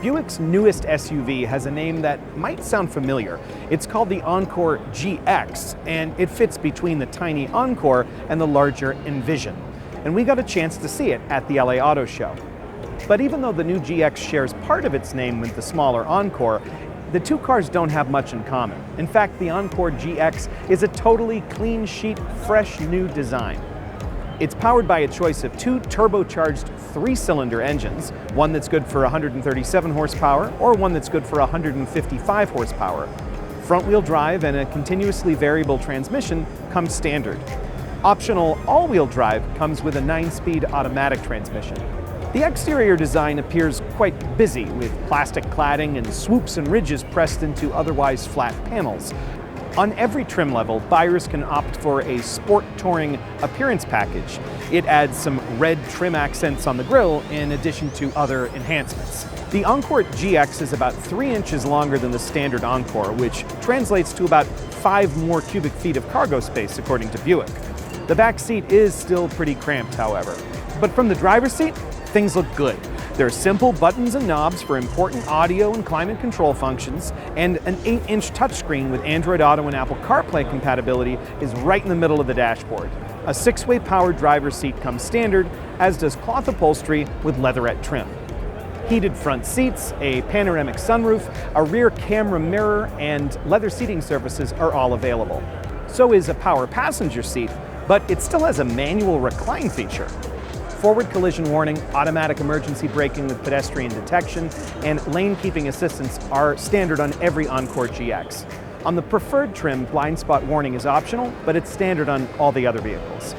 Buick's newest SUV has a name that might sound familiar. It's called the Encore GX, and it fits between the tiny Encore and the larger Envision. And we got a chance to see it at the LA Auto Show. But even though the new GX shares part of its name with the smaller Encore, the two cars don't have much in common. In fact, the Encore GX is a totally clean sheet, fresh new design. It's powered by a choice of two turbocharged three-cylinder engines, one that's good for 137 horsepower or one that's good for 155 horsepower. Front-wheel drive and a continuously variable transmission come standard. Optional all-wheel drive comes with a 9-speed automatic transmission. The exterior design appears quite busy, with plastic cladding and swoops and ridges pressed into otherwise flat panels. On every trim level, buyers can opt for a Sport Touring appearance package. It adds some red trim accents on the grille in addition to other enhancements. The Encore GX is about 3 inches longer than the standard Encore, which translates to about 5 more cubic feet of cargo space, according to Buick. The back seat is still pretty cramped, however. But from the driver's seat, things look good. There are simple buttons and knobs for important audio and climate control functions, and an 8-inch touchscreen with Android Auto and Apple CarPlay compatibility is right in the middle of the dashboard. A 6-way powered driver's seat comes standard, as does cloth upholstery with leatherette trim. Heated front seats, a panoramic sunroof, a rear camera mirror, and leather seating surfaces are all available. So is a power passenger seat, but it still has a manual recline feature. Forward collision warning, automatic emergency braking with pedestrian detection, and lane keeping assistance are standard on every Encore GX. On the preferred trim, blind spot warning is optional, but it's standard on all the other vehicles.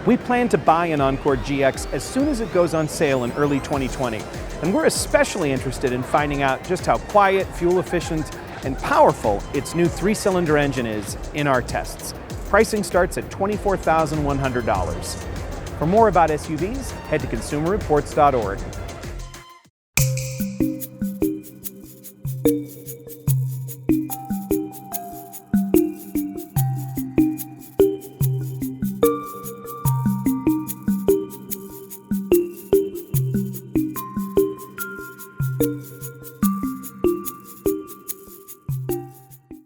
We plan to buy an Encore GX as soon as it goes on sale in early 2020, and we're especially interested in finding out just how quiet, fuel efficient, and powerful its new 3-cylinder engine is in our tests. Pricing starts at $24,100. For more about SUVs, head to consumerreports.org.